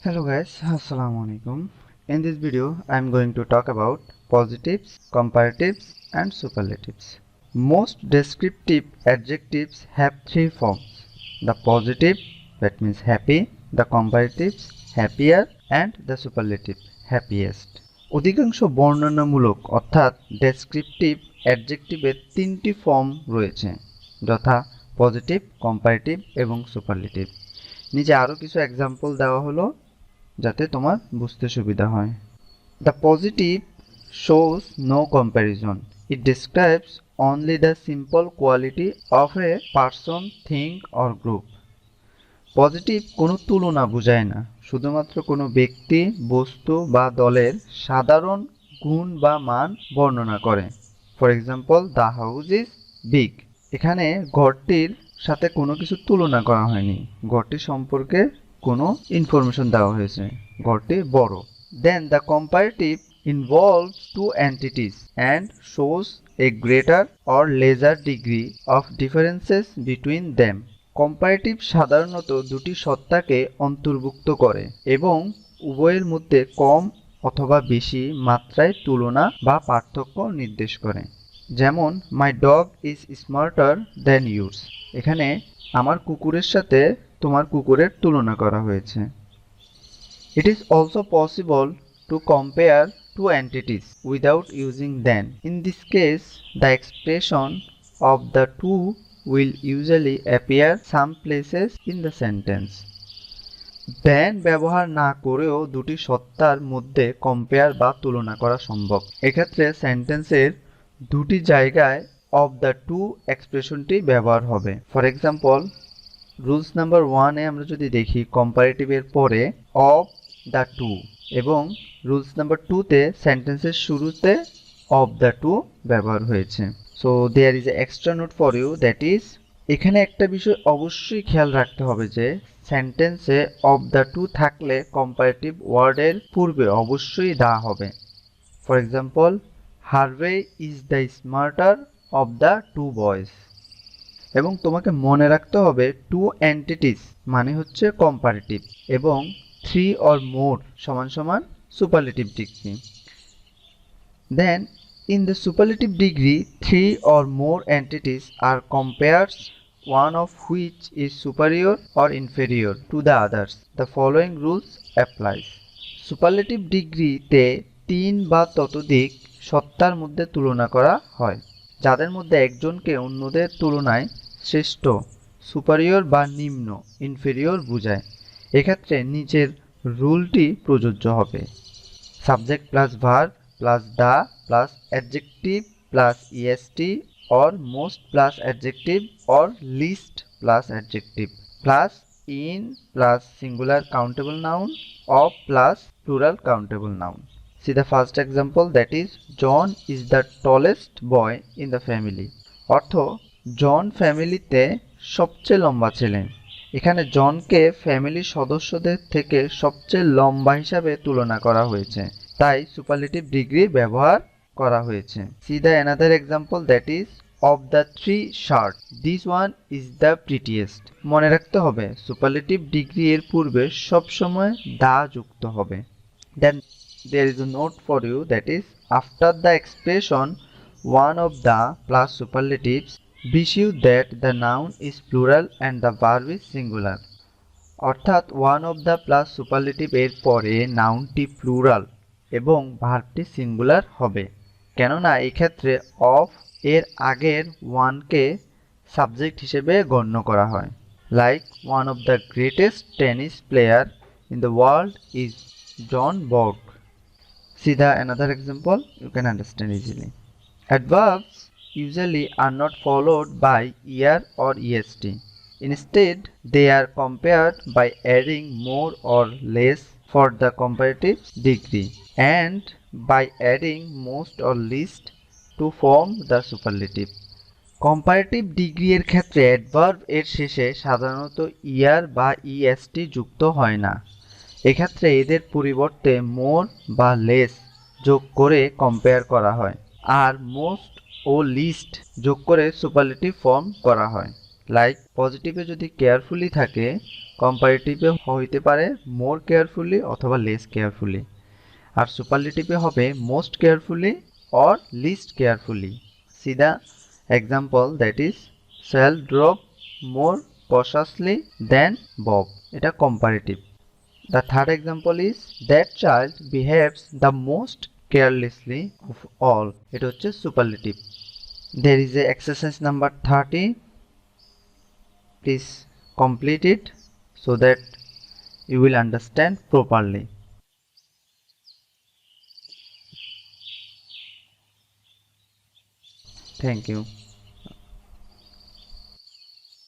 Hello guys, Assalamu alaikum. In this video, I am going to talk about positives, comparatives and superlatives. Most descriptive adjectives have three forms. The positive, that means happy, the comparatives, happier and the superlative, happiest. অধিকাংশ বর্ণনামূলক অর্থাৎ descriptive অ্যাডজেক্টিভের তিনটি form রয়েছে, যথা positive, comparative এবং superlative. নিচে আরও কিছু এক্সাম্পল দেওয়া হলো যাতে তোমার বুঝতে সুবিধা হয়। The positive shows no comparison. It describes only the simple quality of a person, thing or group. Positive কোনো তুলনা বোঝায় না, শুধুমাত্র কোনো ব্যক্তি, বস্তু বা দলের সাধারণ গুণ বা মান বর্ণনা করে। For example, the house is big. এখানে ঘরটির সাথে কোনো কিছু তুলনা করা হয়নি, ঘরটি সম্পর্কে কোনো ইনফরমেশন দেওয়া হয়েছে, ঘরটি বড়। Then the comparative involves two entities and shows a greater or lesser degree of differences between them. Comparative সাধারণত দুটি সত্তাকে অন্তর্ভুক্ত করে এবং উভয়ের মধ্যে কম অথবা বেশি মাত্রায় তুলনা বা পার্থক্য নির্দেশ করে। যেমন, মাই dog is smarter than yours. এখানে আমার কুকুরের সাথে তোমার কুকুরের তুলনা করা হয়েছে। It is also possible to compare two entities without using than. In this case, the expression of the two will usually appear some places in the sentence. than ব্যবহার না করেও দুটি সত্তার মধ্যে কম্পেয়ার বা তুলনা করা সম্ভব। এক্ষেত্রে সেন্টেন্সের দুটি জায়গায় of the two এক্সপ্রেশনটি ব্যবহার হবে। ফর এক্সাম্পল, রুলস নাম্বার 1-এ আমরা যদি দেখি কম্পারেটিভের পরে of the two, এবং রুলস নাম্বার 2-তে সেন্টেন্সের শুরুতে of the two ব্যবহার হয়েছে। So there is a extra note for you, that is এখানে একটা বিষয় অবশ্যই খেয়াল রাখতে হবে যে সেন্টেন্সে of the two থাকলে কম্পারেটিভ ওয়ার্ডের পূর্বে অবশ্যই দা হবে। For example, Harvey is the smarter of the two boys. এবং তোমাকে মনে রাখতে হবে টু এন্টিটিস মানে হচ্ছে কম্পারেটিভ এবং থ্রি অর মোর সমান সমান superlative degree. Then in the superlative degree, three or more entities are compared, one of which is superior or inferior to the others. The following rules applies. Superlative degree তে তিন বা ততোধিক সত্তার মধ্যে তুলনা করা হয়, যাদের মধ্যে একজনকে অন্যদের তুলনায় শ্রেষ্ঠ, সুপারিয়র বা নিম্ন, ইনফেরিয়র বোঝায়। এক্ষেত্রে নিচের রুলটি প্রযোজ্য হবে। Subject plus verb plus the plus adjective plus EST or most plus adjective or least plus adjective plus in plus singular countable noun of plus plural countable noun. See the first example, that is John is the tallest boy in the family. অর্থ, জন ফ্যামিলিতে সবচেয়ে লম্বা ছেলে। এখানে জনকে ফ্যামিলির সদস্যদের থেকে সবচেয়ে লম্বা হিসাবে তুলনা করা হয়েছে, তাই সুপারলেটিভ ডিগ্রি ব্যবহার করা হয়েছে। See the another example, that is of the three shirts, this one is the prettiest. মনে রাখতে হবে সুপারলেটিভ ডিগ্রি এর পূর্বে সবসময় দা যুক্ত হবে। Then there is a note for you, that is after the expression one of the plus superlatives, be sure that the noun is plural and the verb is singular. অর্থাৎ one of the plus superlative এর পরে নাউনটি plural এবং ভার্বটি singular হবে, কেননা এক্ষেত্রে of এর আগের ওয়ানকে সাবজেক্ট হিসেবে গণ্য করা হয়। Like one of the greatest tennis player in the world is John Borg. See the another example, you can understand easily. Adverbs usually are not followed by er or est. Instead, they are compared by adding more or less for the comparative degree and by adding most or least to form the superlative. Comparative degree এর ক্ষেত্রে adverb এর শেষে সাধারণত ইয়ার বা EST যুক্ত হয় না। এক্ষেত্রে এদের পরিবর্তে মোর বা লেস যোগ করে কম্পেয়ার করা হয়, আর মোস্ট ও লিস্ট যোগ করে সুপারলেটিভ ফর্ম করা হয়। লাইক পজিটিভে যদি কেয়ারফুলি থাকে কম্পারেটিভে হইতে পারে মোর কেয়ারফুলি অথবা লেস কেয়ারফুলি, আর সুপারলেটিভে হবে most carefully or least carefully. See the example, that is shall drop more cautiously than Bob, এটা comparative. The third example is that child behaves the most carelessly of all, এটা হচ্ছে superlative. There is a exercise number 30. Please complete it so that you will understand properly. Thank you.